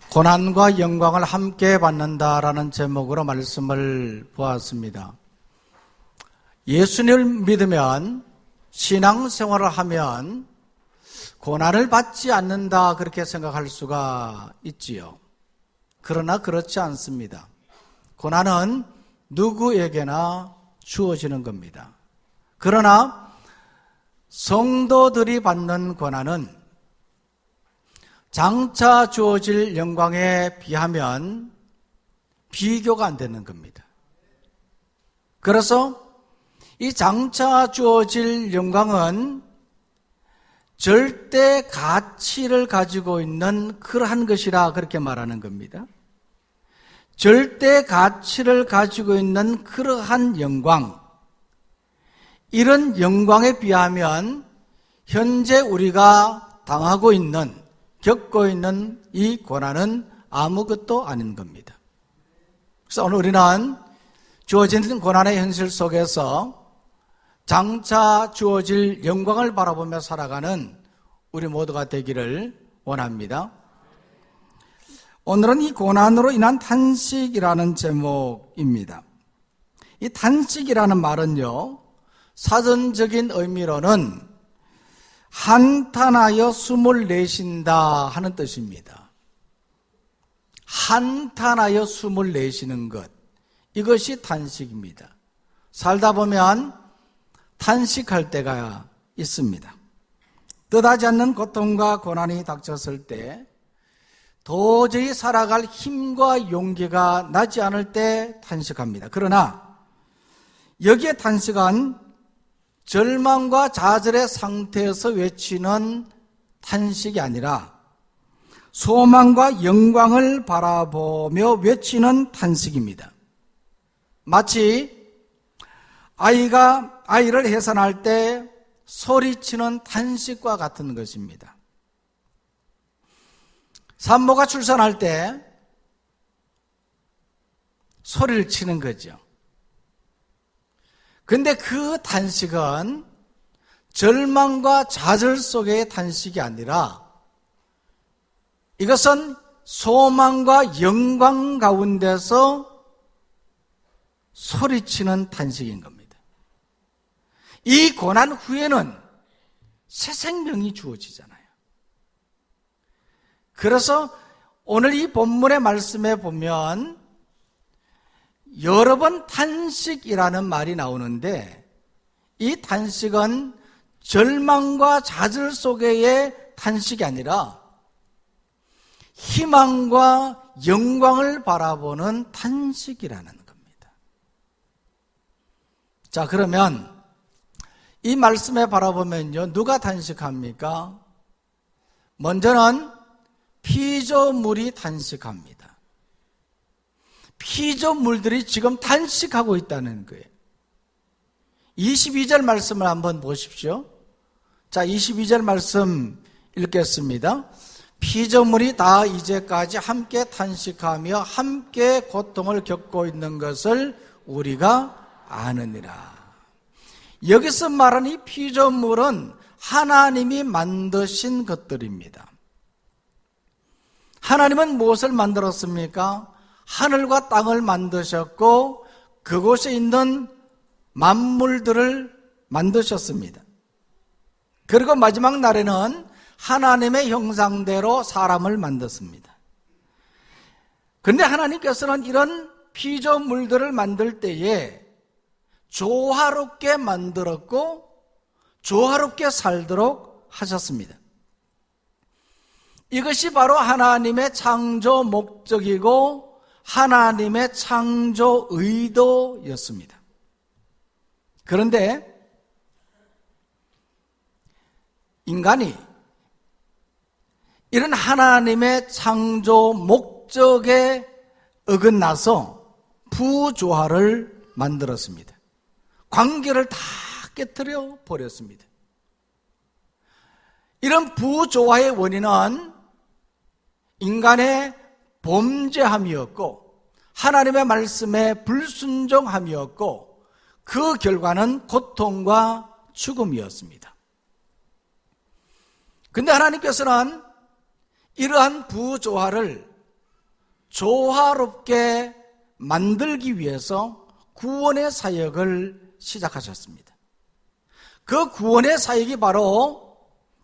고난과 영광을 함께 받는다라는 제목으로 말씀을 보았습니다. 예수님을 믿으면, 신앙생활을 하면 고난을 받지 않는다 그렇게 생각할 수가 있지요. 그러나 그렇지 않습니다. 고난은 누구에게나 주어지는 겁니다. 그러나 성도들이 받는 고난은 장차 주어질 영광에 비하면 비교가 안 되는 겁니다. 그래서 이 장차 주어질 영광은 절대 가치를 가지고 있는 그러한 것이라 그렇게 말하는 겁니다. 절대 가치를 가지고 있는 그러한 영광, 이런 영광에 비하면 현재 우리가 당하고 있는, 겪고 있는 이 고난은 아무것도 아닌 겁니다. 그래서 오늘 우리는 주어진 고난의 현실 속에서 장차 주어질 영광을 바라보며 살아가는 우리 모두가 되기를 원합니다. 오늘은 이 고난으로 인한 탄식이라는 제목입니다. 이 탄식이라는 말은요, 사전적인 의미로는 한탄하여 숨을 내쉰다 하는 뜻입니다. 한탄하여 숨을 내쉬는 것, 이것이 탄식입니다. 살다 보면 탄식할 때가 있습니다. 뜻하지 않는 고통과 고난이 닥쳤을 때 도저히 살아갈 힘과 용기가 나지 않을 때 탄식합니다. 그러나 여기에 탄식은 절망과 좌절의 상태에서 외치는 탄식이 아니라 소망과 영광을 바라보며 외치는 탄식입니다. 마치 아이를 해산할 때 소리치는 탄식과 같은 것입니다. 산모가 출산할 때 소리를 치는 거죠. 근데 그 탄식은 절망과 좌절 속의 탄식이 아니라 이것은 소망과 영광 가운데서 소리치는 탄식인 겁니다. 이 고난 후에는 새 생명이 주어지잖아요. 그래서 오늘 이 본문의 말씀에 보면 여러 번 탄식이라는 말이 나오는데 이 탄식은 절망과 좌절 속의 탄식이 아니라 희망과 영광을 바라보는 탄식이라는 겁니다. 자, 그러면 이 말씀에 바라보면요, 누가 탄식합니까? 먼저는 피조물이 탄식합니다. 피조물들이 지금 탄식하고 있다는 거예요. 22절 말씀을 한번 보십시오. 자, 22절 말씀 읽겠습니다. 피조물이 다 이제까지 함께 탄식하며 함께 고통을 겪고 있는 것을 우리가 아느니라. 여기서 말하는 이 피조물은 하나님이 만드신 것들입니다. 하나님은 무엇을 만들었습니까? 하늘과 땅을 만드셨고 그곳에 있는 만물들을 만드셨습니다. 그리고 마지막 날에는 하나님의 형상대로 사람을 만들었습니다. 그런데 하나님께서는 이런 피조물들을 만들 때에 조화롭게 만들었고 조화롭게 살도록 하셨습니다. 이것이 바로 하나님의 창조 목적이고 하나님의 창조 의도였습니다. 그런데 인간이 이런 하나님의 창조 목적에 어긋나서 부조화를 만들었습니다. 관계를 다 깨뜨려 버렸습니다. 이런 부조화의 원인은 인간의 범죄함이었고 하나님의 말씀에 불순종함이었고 그 결과는 고통과 죽음이었습니다. 근데 하나님께서는 이러한 부조화를 조화롭게 만들기 위해서 구원의 사역을 시작하셨습니다. 그 구원의 사역이 바로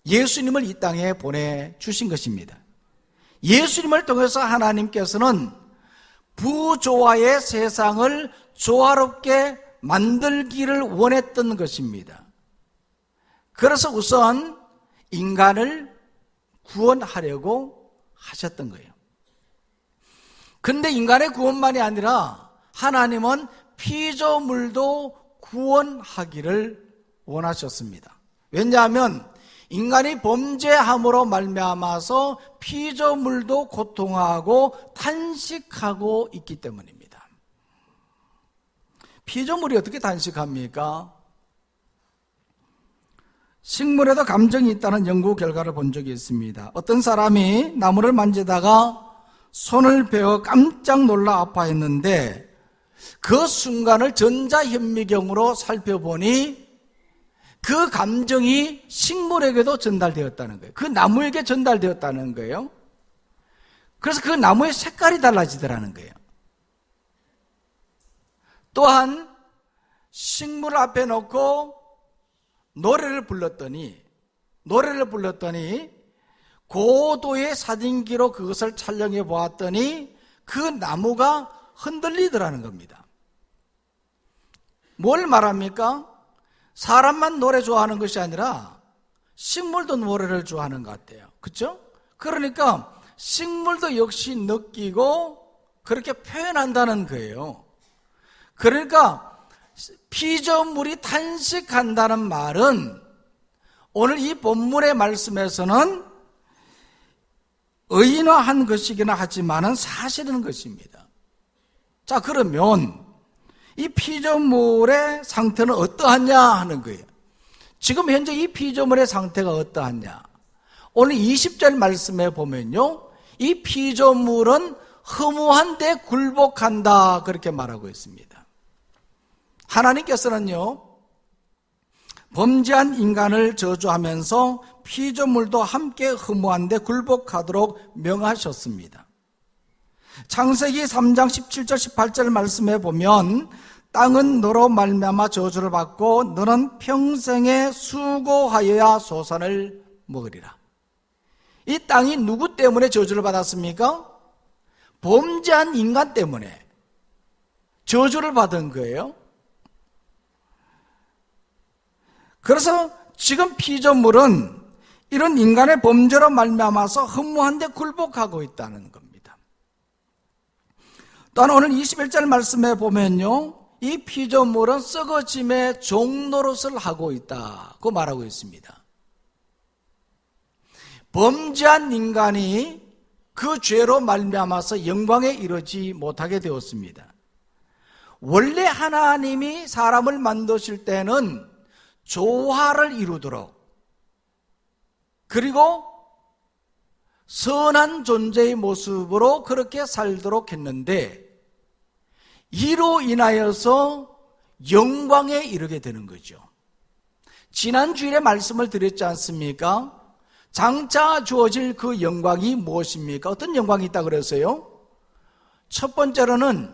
예수님을 이 땅에 보내주신 것입니다. 예수님을 통해서 하나님께서는 부조화의 세상을 조화롭게 만들기를 원했던 것입니다. 그래서 우선 인간을 구원하려고 하셨던 거예요. 근데 인간의 구원만이 아니라 하나님은 피조물도 구원하기를 원하셨습니다. 왜냐하면 인간이 범죄함으로 말미암아서 피조물도 고통하고 탄식하고 있기 때문입니다. 피조물이 어떻게 탄식합니까? 식물에도 감정이 있다는 연구 결과를 본 적이 있습니다. 어떤 사람이 나무를 만지다가 손을 베어 깜짝 놀라 아파했는데 그 순간을 전자현미경으로 살펴보니 그 감정이 식물에게도 전달되었다는 거예요. 그 나무에게 전달되었다는 거예요. 그래서 그 나무의 색깔이 달라지더라는 거예요. 또한 식물을 앞에 놓고 노래를 불렀더니 고도의 사진기로 그것을 촬영해 보았더니 그 나무가 흔들리더라는 겁니다. 뭘 말합니까? 사람만 노래 좋아하는 것이 아니라 식물도 노래를 좋아하는 것 같아요. 그렇죠? 그러니까 식물도 역시 느끼고 그렇게 표현한다는 거예요. 그러니까 피조물이 탄식한다는 말은 오늘 이 본문의 말씀에서는 의인화한 것이기는 하지만은 사실은 것입니다. 자, 그러면 이 피조물의 상태는 어떠하냐 하는 거예요. 지금 현재 이 피조물의 상태가 어떠하냐? 오늘 20절 말씀에 보면요, 이 피조물은 허무한데 굴복한다 그렇게 말하고 있습니다. 하나님께서는요, 범죄한 인간을 저주하면서 피조물도 함께 허무한데 굴복하도록 명하셨습니다. 창세기 3장 17절 18절 말씀에 보면 땅은 너로 말미암아 저주를 받고 너는 평생에 수고하여야 소산을 먹으리라. 이 땅이 누구 때문에 저주를 받았습니까? 범죄한 인간 때문에 저주를 받은 거예요. 그래서 지금 피조물은 이런 인간의 범죄로 말미암아서 허무한데 굴복하고 있다는 겁니다. 또한 오늘 21절 말씀에 보면요, 이 피조물은 썩어짐의 종노릇을 하고 있다고 말하고 있습니다. 범죄한 인간이 그 죄로 말미암아서 영광에 이르지 못하게 되었습니다. 원래 하나님이 사람을 만드실 때는 조화를 이루도록, 그리고 선한 존재의 모습으로 그렇게 살도록 했는데 이로 인하여서 영광에 이르게 되는 거죠. 지난 주일에 말씀을 드렸지 않습니까? 장차 주어질 그 영광이 무엇입니까? 어떤 영광이 있다 그랬어요? 첫 번째로는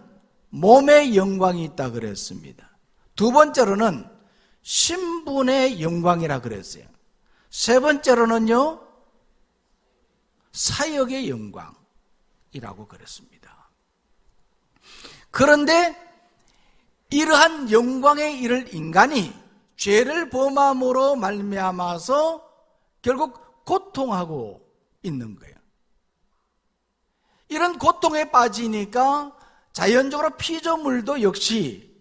몸의 영광이 있다 그랬습니다. 두 번째로는 신분의 영광이라 그랬어요. 세 번째로는요, 사역의 영광이라고 그랬습니다. 그런데 이러한 영광에 이를 인간이 죄를 범함으로 말미암아서 결국 고통하고 있는 거예요. 이런 고통에 빠지니까 자연적으로 피조물도 역시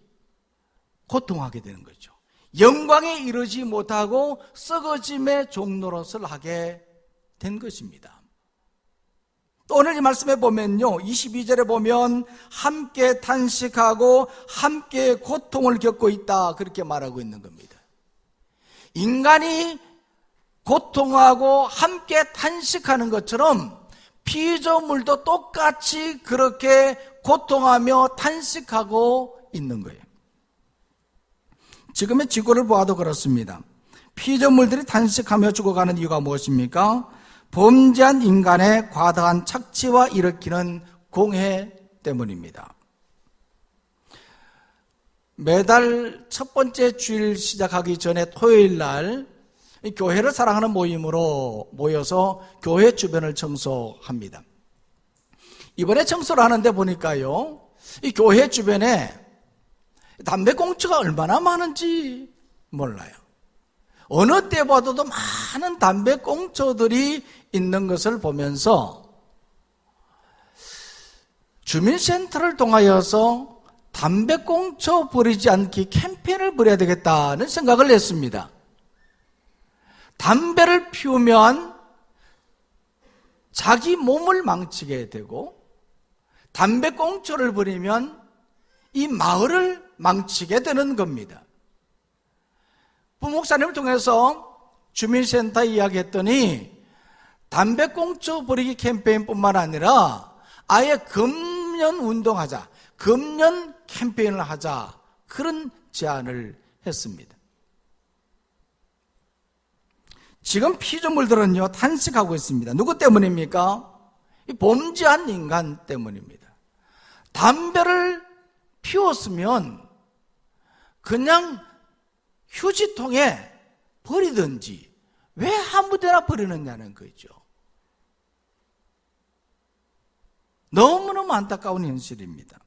고통하게 되는 거죠. 영광에 이르지 못하고 썩어짐의 종노릇을 하게 된 것입니다. 또 오늘 이 말씀에 보면요, 22절에 보면 함께 탄식하고 함께 고통을 겪고 있다 그렇게 말하고 있는 겁니다. 인간이 고통하고 함께 탄식하는 것처럼 피조물도 똑같이 그렇게 고통하며 탄식하고 있는 거예요. 지금의 지구를 보아도 그렇습니다. 피조물들이 탄식하며 죽어가는 이유가 무엇입니까? 범죄한 인간의 과다한 착취와 일으키는 공해 때문입니다. 매달 첫 번째 주일 시작하기 전에 토요일 날 교회를 사랑하는 모임으로 모여서 교회 주변을 청소합니다. 이번에 청소를 하는데 보니까요, 이 교회 주변에 담배꽁초가 얼마나 많은지 몰라요. 어느 때 봐도 많은 담배꽁초들이 있는 것을 보면서 주민센터를 통하여서 담배꽁초 버리지 않기 캠페인을 벌여야 되겠다는 생각을 했습니다. 담배를 피우면 자기 몸을 망치게 되고 담배꽁초를 버리면 이 마을을 망치게 되는 겁니다. 부목사님을 통해서 주민센터에 이야기했더니 담배꽁초 버리기 캠페인뿐만 아니라 아예 금연 운동하자, 금연 캠페인을 하자, 그런 제안을 했습니다. 지금 피조물들은요 탄식하고 있습니다. 누구 때문입니까? 이 범죄한 인간 때문입니다. 담배를 피웠으면 그냥 휴지통에 버리든지 왜 아무데나 버리느냐는 거죠. 너무너무 안타까운 현실입니다.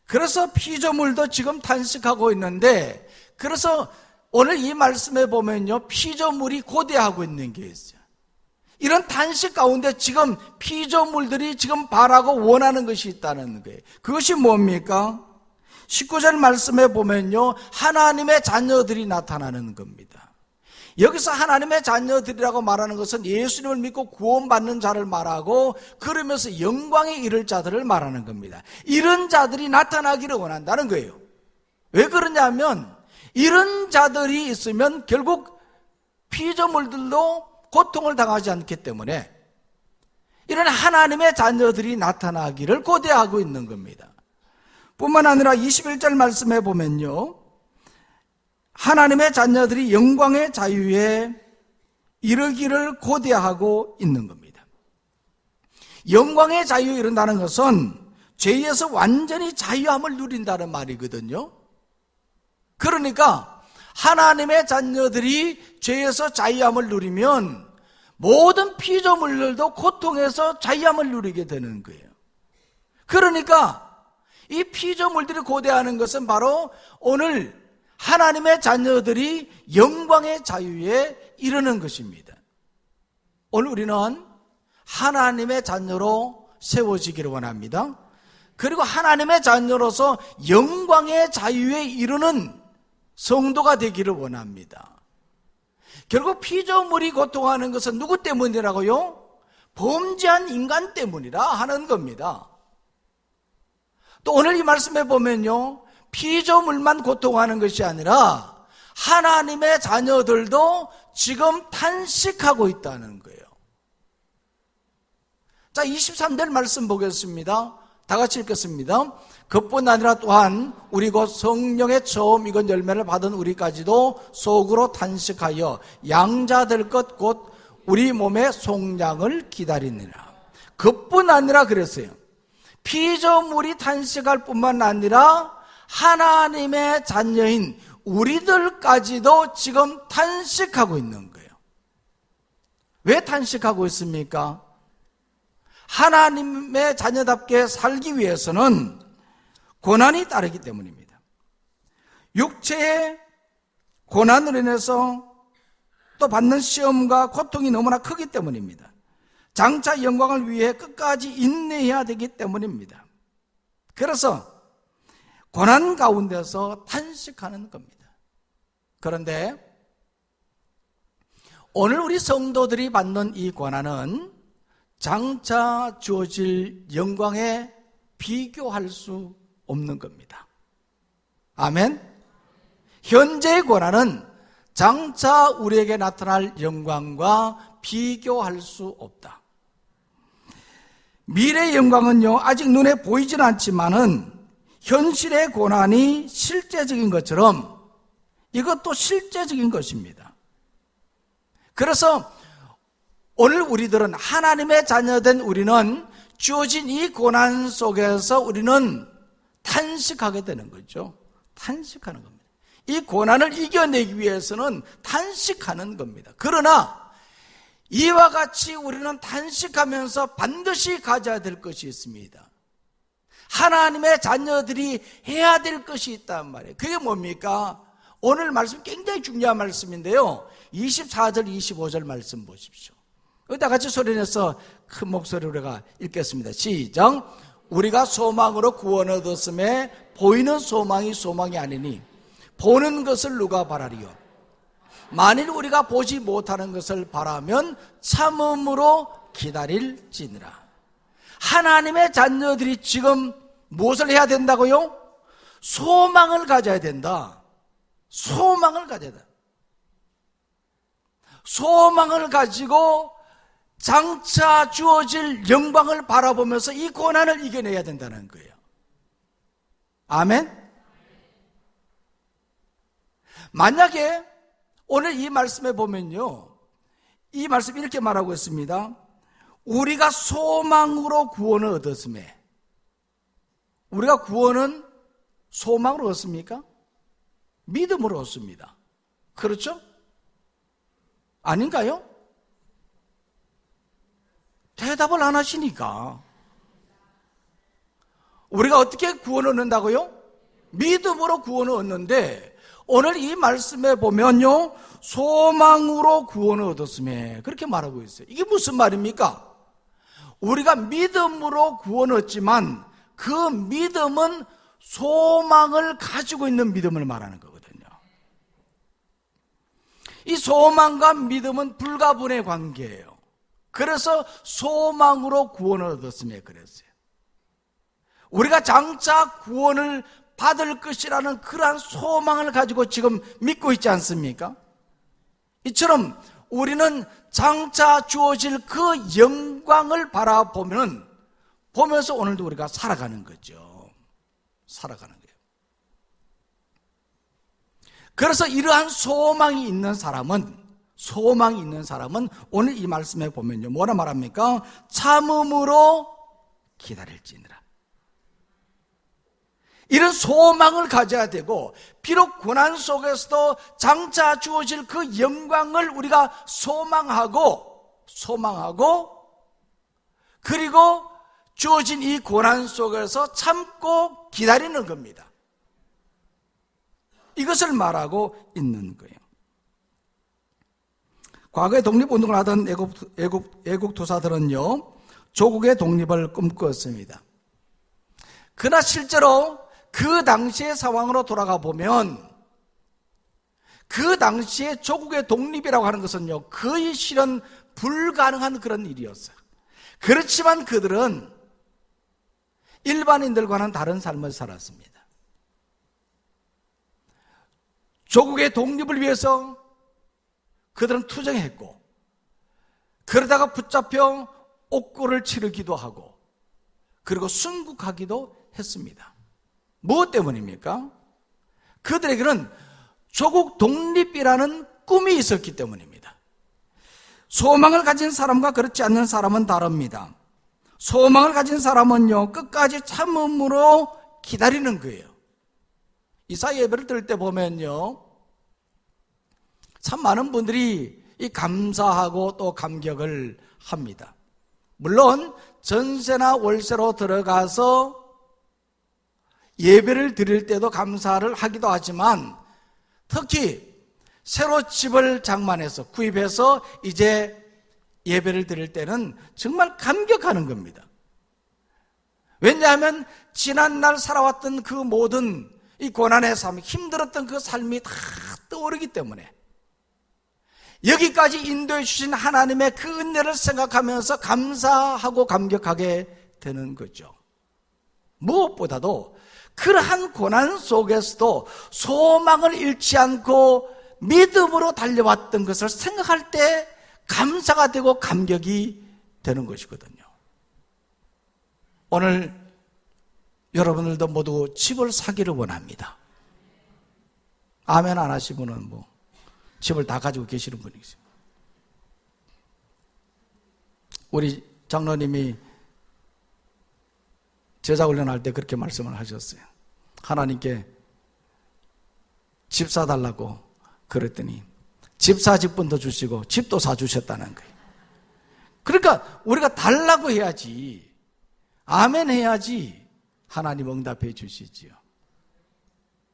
그래서 피조물도 지금 탄식하고 있는데, 그래서 오늘 이 말씀에 보면요, 피조물이 고대하고 있는 게 있어요. 이런 탄식 가운데 지금 피조물들이 지금 바라고 원하는 것이 있다는 거예요. 그것이 뭡니까? 19절 말씀에 보면요, 하나님의 자녀들이 나타나는 겁니다. 여기서 하나님의 자녀들이라고 말하는 것은 예수님을 믿고 구원받는 자를 말하고, 그러면서 영광에 이를 자들을 말하는 겁니다. 이런 자들이 나타나기를 원한다는 거예요. 왜 그러냐면 이런 자들이 있으면 결국 피조물들도 고통을 당하지 않기 때문에 이런 하나님의 자녀들이 나타나기를 고대하고 있는 겁니다. 뿐만 아니라 21절 말씀에 보면요, 하나님의 자녀들이 영광의 자유에 이르기를 고대하고 있는 겁니다. 영광의 자유에 이른다는 것은 죄에서 완전히 자유함을 누린다는 말이거든요. 그러니까 하나님의 자녀들이 죄에서 자유함을 누리면 모든 피조물들도 고통에서 자유함을 누리게 되는 거예요. 그러니까 이 피조물들이 고대하는 것은 바로 오늘 하나님의 자녀들이 영광의 자유에 이르는 것입니다. 오늘 우리는 하나님의 자녀로 세워지기를 원합니다. 그리고 하나님의 자녀로서 영광의 자유에 이르는 성도가 되기를 원합니다. 결국 피조물이 고통하는 것은 누구 때문이라고요? 범죄한 인간 때문이라 하는 겁니다. 또 오늘 이 말씀에 보면요, 피조물만 고통하는 것이 아니라 하나님의 자녀들도 지금 탄식하고 있다는 거예요. 자, 23절 말씀 보겠습니다. 다 같이 읽겠습니다. 그뿐 아니라 또한 우리 곧 성령의 처음 익은 열매를 받은 우리까지도 속으로 탄식하여 양자될 것 곧 우리 몸의 속량을 기다리느라. 그뿐 아니라 그랬어요. 피조물이 탄식할 뿐만 아니라 하나님의 자녀인 우리들까지도 지금 탄식하고 있는 거예요. 왜 탄식하고 있습니까? 하나님의 자녀답게 살기 위해서는 고난이 따르기 때문입니다. 육체의 고난으로 인해서 또 받는 시험과 고통이 너무나 크기 때문입니다. 장차 영광을 위해 끝까지 인내해야 되기 때문입니다. 그래서 고난 가운데서 탄식하는 겁니다. 그런데 오늘 우리 성도들이 받는 이 고난은 장차 주어질 영광에 비교할 수 없는 겁니다. 아멘. 현재의 고난은 장차 우리에게 나타날 영광과 비교할 수 없다. 미래의 영광은요, 아직 눈에 보이지는 않지만은 현실의 고난이 실제적인 것처럼 이것도 실제적인 것입니다. 그래서 오늘 우리들은 하나님의 자녀된 우리는 주어진 이 고난 속에서 우리는 탄식하게 되는 거죠. 탄식하는 겁니다. 이 고난을 이겨내기 위해서는 탄식하는 겁니다. 그러나 이와 같이 우리는 탄식하면서 반드시 가져야 될 것이 있습니다. 하나님의 자녀들이 해야 될 것이 있단 말이에요. 그게 뭡니까? 오늘 말씀 굉장히 중요한 말씀인데요. 24절 25절 말씀 보십시오. 여기다 같이 소리내서 큰 목소리로 우리가 읽겠습니다. 시작. 우리가 소망으로 구원을 얻었음에 보이는 소망이 소망이 아니니 보는 것을 누가 바라리요? 만일 우리가 보지 못하는 것을 바라면 참음으로 기다릴지니라. 하나님의 자녀들이 지금 무엇을 해야 된다고요? 소망을 가져야 된다. 소망을 가져야 된다. 소망을 가지고 장차 주어질 영광을 바라보면서 이 고난을 이겨내야 된다는 거예요. 아멘? 만약에 오늘 이 말씀에 보면요, 이 말씀 이렇게 말하고 있습니다. 우리가 소망으로 구원을 얻었음에, 우리가 구원은 소망으로 얻습니까? 믿음으로 얻습니다. 그렇죠? 아닌가요? 대답을 안 하시니까. 우리가 어떻게 구원을 얻는다고요? 믿음으로 구원을 얻는데, 오늘 이 말씀에 보면요, 소망으로 구원을 얻었음에 그렇게 말하고 있어요. 이게 무슨 말입니까? 우리가 믿음으로 구원을 얻지만 그 믿음은 소망을 가지고 있는 믿음을 말하는 거거든요. 이 소망과 믿음은 불가분의 관계예요. 그래서 소망으로 구원을 얻었음에 그랬어요. 우리가 장차 구원을 받을 것이라는 그러한 소망을 가지고 지금 믿고 있지 않습니까? 이처럼 우리는 장차 주어질 그 영광을 보면서 오늘도 우리가 살아가는 거죠. 살아가는 거예요. 그래서 이러한 소망이 있는 사람은 오늘 이 말씀에 보면요, 뭐라 말합니까? 참음으로 기다릴지니라. 이런 소망을 가져야 되고, 비록 고난 속에서도 장차 주어질 그 영광을 우리가 소망하고 그리고 주어진 이 고난 속에서 참고 기다리는 겁니다. 이것을 말하고 있는 거예요. 과거에 독립운동을 하던 애국 투사들은요, 조국의 독립을 꿈꾸었습니다. 그러나 실제로 그 당시의 상황으로 돌아가 보면 그 당시에 조국의 독립이라고 하는 것은요, 거의 실현 불가능한 그런 일이었어요. 그렇지만 그들은 일반인들과는 다른 삶을 살았습니다. 조국의 독립을 위해서 그들은 투쟁했고, 그러다가 붙잡혀 옥고를 치르기도 하고, 그리고 순국하기도 했습니다. 무엇 때문입니까? 그들에게는 조국 독립이라는 꿈이 있었기 때문입니다. 소망을 가진 사람과 그렇지 않는 사람은 다릅니다. 소망을 가진 사람은요, 끝까지 참음으로 기다리는 거예요. 이사 예배를 들을 때 보면요, 참 많은 분들이 이 감사하고 또 감격을 합니다. 물론 전세나 월세로 들어가서 예배를 드릴 때도 감사를 하기도 하지만, 특히 새로 집을 장만해서 구입해서 이제 예배를 드릴 때는 정말 감격하는 겁니다. 왜냐하면 지난날 살아왔던 그 모든 이 고난의 삶, 힘들었던 그 삶이 다 떠오르기 때문에 여기까지 인도해 주신 하나님의 그 은혜를 생각하면서 감사하고 감격하게 되는 거죠. 무엇보다도 그러한 고난 속에서도 소망을 잃지 않고 믿음으로 달려왔던 것을 생각할 때 감사가 되고 감격이 되는 것이거든요. 오늘 여러분들도 모두 집을 사기를 원합니다. 아멘 안 하신 분은 집을 다 가지고 계시는 분이 있어요. 우리 장로님이 제자훈련할 때 그렇게 말씀을 하셨어요. 하나님께 집 사달라고 그랬더니 집 사 직분도 주시고 집도 사주셨다는 거예요. 그러니까 우리가 달라고 해야지, 아멘 해야지 하나님 응답해 주시지요.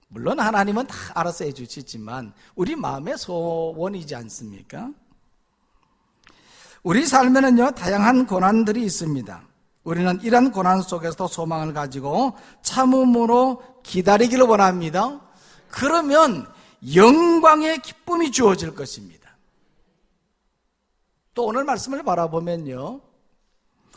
물론 하나님은 다 알아서 해 주시지만 우리 마음의 소원이지 않습니까? 우리 삶에는요, 다양한 고난들이 있습니다. 우리는 이런 고난 속에서도 소망을 가지고 참음으로 기다리기를 원합니다. 그러면 영광의 기쁨이 주어질 것입니다. 또 오늘 말씀을 바라보면요,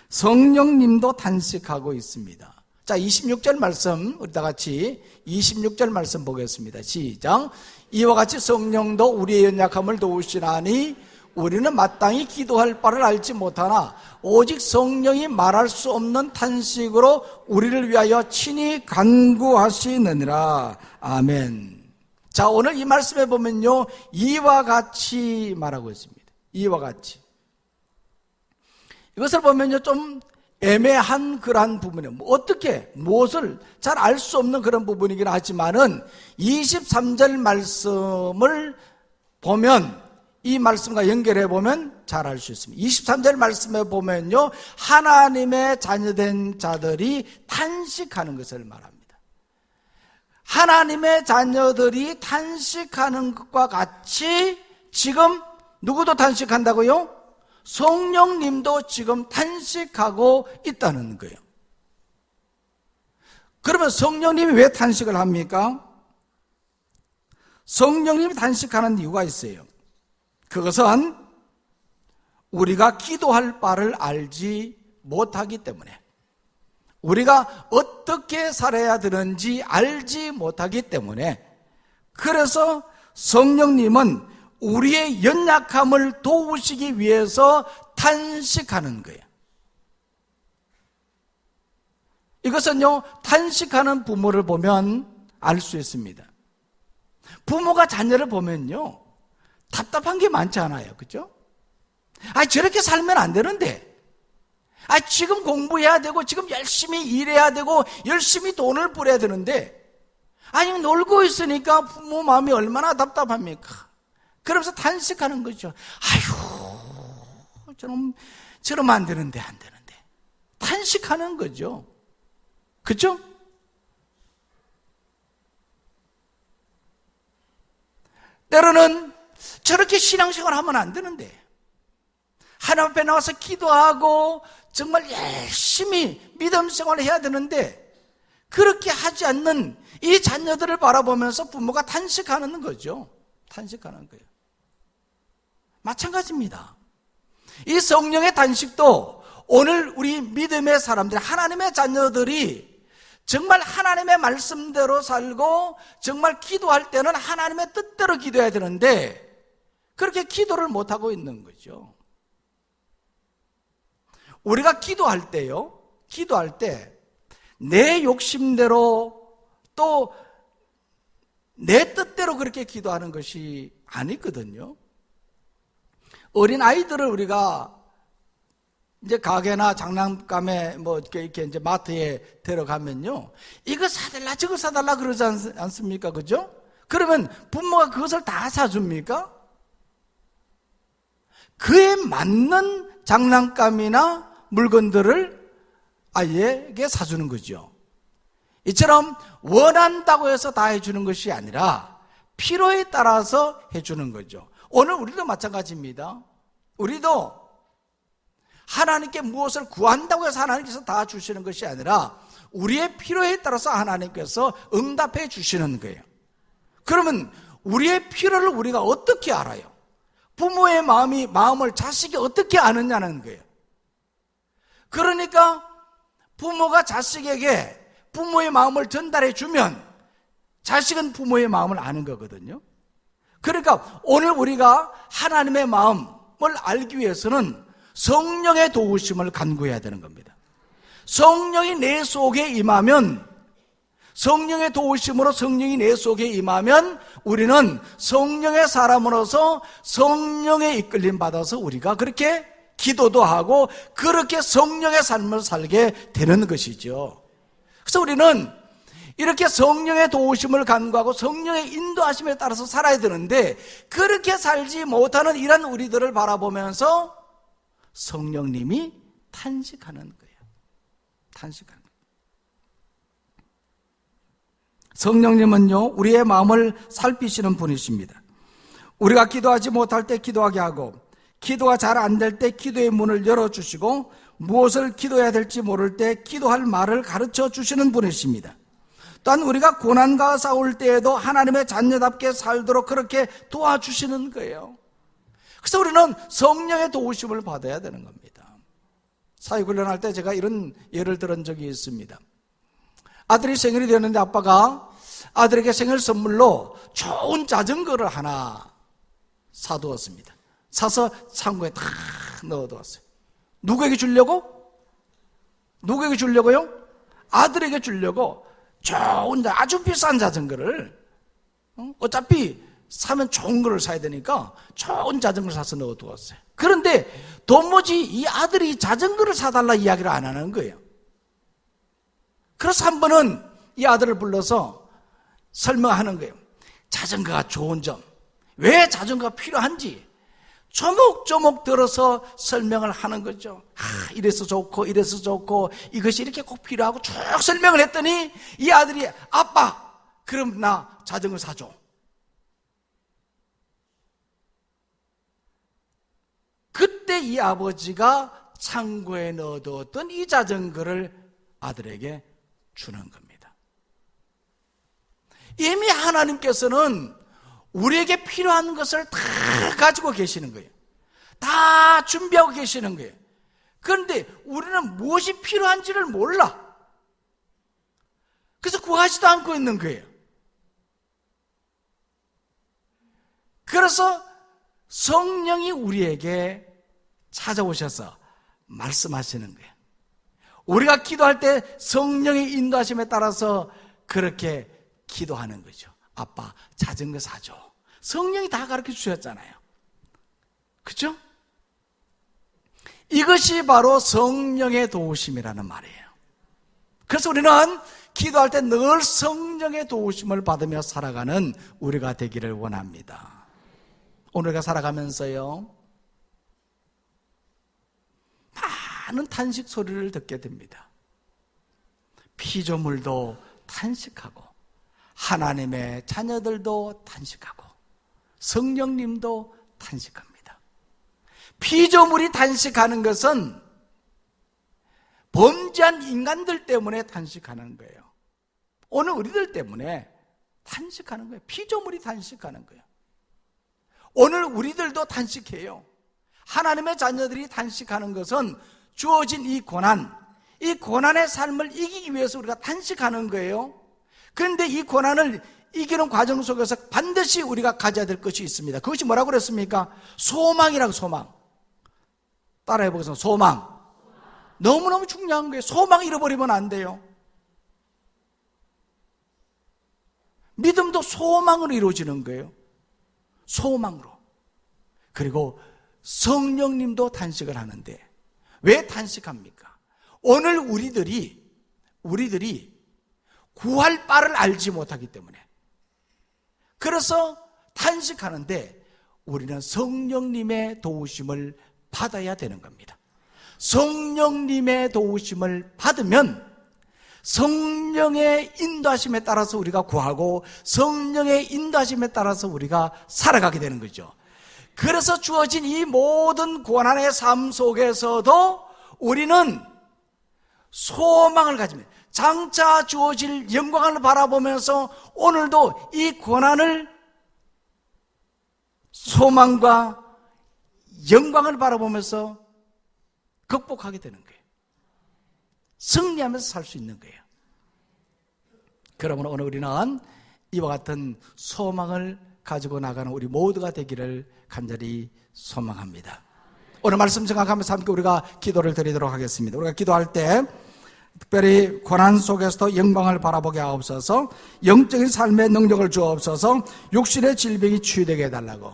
성령님도 탄식하고 있습니다. 자, 26절 말씀, 우리 다 같이 26절 말씀 보겠습니다. 시작. 이와 같이 성령도 우리의 연약함을 도우시나니 우리는 마땅히 기도할 바를 알지 못하나 오직 성령이 말할 수 없는 탄식으로 우리를 위하여 친히 간구하시느니라. 아멘. 자, 오늘 이 말씀에 보면요, 이와 같이 말하고 있습니다. 이와 같이. 이것을 보면요, 좀 애매한 그러한 부분이에요. 어떻게, 무엇을 잘 알 수 없는 그런 부분이긴 하지만은 23절 말씀을 보면, 이 말씀과 연결해 보면 잘 알 수 있습니다. 23절 말씀에 보면요, 하나님의 자녀된 자들이 탄식하는 것을 말합니다. 하나님의 자녀들이 탄식하는 것과 같이 지금 누구도 탄식한다고요? 성령님도 지금 탄식하고 있다는 거예요. 그러면 성령님이 왜 탄식을 합니까? 성령님이 탄식하는 이유가 있어요. 그것은 우리가 기도할 바를 알지 못하기 때문에, 우리가 어떻게 살아야 되는지 알지 못하기 때문에, 그래서 성령님은 우리의 연약함을 도우시기 위해서 탄식하는 거예요. 이것은요, 탄식하는 부모를 보면 알 수 있습니다. 부모가 자녀를 보면요, 답답한 게 많지 않아요. 그죠? 저렇게 살면 안 되는데, 지금 공부해야 되고, 지금 열심히 일해야 되고, 열심히 돈을 벌여야 되는데, 놀고 있으니까 부모 마음이 얼마나 답답합니까? 그러면서 탄식하는 거죠. 저러면 안 되는데. 탄식하는 거죠. 그죠? 때로는 저렇게 신앙생활 하면 안 되는데, 하나님 앞에 나와서 기도하고 정말 열심히 믿음 생활을 해야 되는데, 그렇게 하지 않는 이 자녀들을 바라보면서 부모가 탄식하는 거죠. 탄식하는 거예요. 마찬가지입니다. 이 성령의 탄식도 오늘 우리 믿음의 사람들, 하나님의 자녀들이 정말 하나님의 말씀대로 살고 정말 기도할 때는 하나님의 뜻대로 기도해야 되는데, 그렇게 기도를 못하고 있는 거죠. 우리가 기도할 때요, 기도할 때 내 욕심대로 또 내 뜻대로 그렇게 기도하는 것이 아니거든요. 어린 아이들을 우리가 이제 가게나 장난감에 이렇게 이제 마트에 들어가면요, 이거 사달라 저거 사달라 그러지 않습니까? 그죠? 그러면 부모가 그것을 다 사줍니까? 그에 맞는 장난감이나 물건들을 아이에게 사주는 거죠. 이처럼 원한다고 해서 다 해주는 것이 아니라 필요에 따라서 해주는 거죠. 오늘 우리도 마찬가지입니다. 우리도 하나님께 무엇을 구한다고 해서 하나님께서 다 주시는 것이 아니라 우리의 필요에 따라서 하나님께서 응답해 주시는 거예요. 그러면 우리의 필요를 우리가 어떻게 알아요? 부모의 마음을 자식이 어떻게 아느냐는 거예요. 그러니까 부모가 자식에게 부모의 마음을 전달해 주면 자식은 부모의 마음을 아는 거거든요. 그러니까 오늘 우리가 하나님의 마음을 알기 위해서는 성령의 도우심을 간구해야 되는 겁니다. 성령이 내 속에 임하면, 성령의 도우심으로 성령이 내 속에 임하면 우리는 성령의 사람으로서 성령의 이끌림 받아서 우리가 그렇게 기도도 하고 그렇게 성령의 삶을 살게 되는 것이죠. 그래서 우리는 이렇게 성령의 도우심을 간구하고 성령의 인도하심에 따라서 살아야 되는데, 그렇게 살지 못하는 이런 우리들을 바라보면서 성령님이 탄식하는 거예요. 탄식하는 거예요. 성령님은요, 우리의 마음을 살피시는 분이십니다. 우리가 기도하지 못할 때 기도하게 하고, 기도가 잘 안 될 때 기도의 문을 열어주시고, 무엇을 기도해야 될지 모를 때 기도할 말을 가르쳐 주시는 분이십니다. 또한 우리가 고난과 싸울 때에도 하나님의 자녀답게 살도록 그렇게 도와주시는 거예요. 그래서 우리는 성령의 도우심을 받아야 되는 겁니다. 사회훈련할 때 제가 이런 예를 들은 적이 있습니다. 아들이 생일이 되었는데 아빠가 아들에게 생일 선물로 좋은 자전거를 하나 사두었습니다. 사서 창고에 다 넣어두었어요. 누구에게 주려고? 누구에게 주려고요? 아들에게 주려고 좋은, 아주 비싼 자전거를, 어차피 사면 좋은 거를 사야 되니까 좋은 자전거를 사서 넣어두었어요. 그런데 도무지 이 아들이 자전거를 사달라 이야기를 안 하는 거예요. 그래서 한 번은 이 아들을 불러서 설명하는 거예요. 자전거가 좋은 점, 왜 자전거가 필요한지 조목조목 들어서 설명을 하는 거죠. 이래서 좋고 이래서 좋고 이것이 이렇게 꼭 필요하고 쭉 설명을 했더니 이 아들이, 아빠, 그럼 나 자전거 사줘. 그때 이 아버지가 창고에 넣어두었던 이 자전거를 아들에게 주는 겁니다. 이미 하나님께서는 우리에게 필요한 것을 다 가지고 계시는 거예요. 다 준비하고 계시는 거예요. 그런데 우리는 무엇이 필요한지를 몰라. 그래서 구하지도 않고 있는 거예요. 그래서 성령이 우리에게 찾아오셔서 말씀하시는 거예요. 우리가 기도할 때 성령의 인도하심에 따라서 그렇게 기도하는 거죠. 아빠, 자전거 사줘. 성령이 다 가르쳐 주셨잖아요. 그렇죠? 이것이 바로 성령의 도우심이라는 말이에요. 그래서 우리는 기도할 때 늘 성령의 도우심을 받으며 살아가는 우리가 되기를 원합니다. 오늘가 살아가면서요, 많은 탄식 소리를 듣게 됩니다. 피조물도 탄식하고 하나님의 자녀들도 탄식하고 성령님도 탄식합니다. 피조물이 탄식하는 것은 범죄한 인간들 때문에 탄식하는 거예요. 오늘 우리들 때문에 탄식하는 거예요. 피조물이 탄식하는 거예요. 오늘 우리들도 탄식해요. 하나님의 자녀들이 탄식하는 것은 주어진 이 고난의 삶을 이기기 위해서 우리가 탄식하는 거예요. 그런데 이 고난을 이기는 과정 속에서 반드시 우리가 가져야 될 것이 있습니다. 그것이 뭐라고 그랬습니까? 소망이라고. 소망. 따라해 보겠습니다. 소망. 너무너무 중요한 거예요. 소망 잃어버리면 안 돼요. 믿음도 소망으로 이루어지는 거예요. 소망으로. 그리고 성령님도 탄식을 하는데 왜 탄식합니까? 오늘 우리들이 구할 바를 알지 못하기 때문에, 그래서 탄식하는데 우리는 성령님의 도우심을 받아야 되는 겁니다. 성령님의 도우심을 받으면 성령의 인도하심에 따라서 우리가 구하고 성령의 인도하심에 따라서 우리가 살아가게 되는 거죠. 그래서 주어진 이 모든 고난의 삶 속에서도 우리는 소망을 가집니다. 장차 주어질 영광을 바라보면서 오늘도 이 고난을 소망과 영광을 바라보면서 극복하게 되는 거예요. 승리하면서 살 수 있는 거예요. 그러므로 오늘 우리는 이와 같은 소망을 가지고 나가는 우리 모두가 되기를 간절히 소망합니다. 오늘 말씀 생각하면서 함께 우리가 기도를 드리도록 하겠습니다. 우리가 기도할 때 특별히 고난 속에서도 영광을 바라보게 하옵소서, 영적인 삶의 능력을 주옵소서, 육신의 질병이 치유되게 해달라고,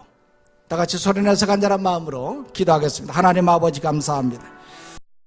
다 같이 소리내서 간절한 마음으로 기도하겠습니다. 하나님 아버지 감사합니다.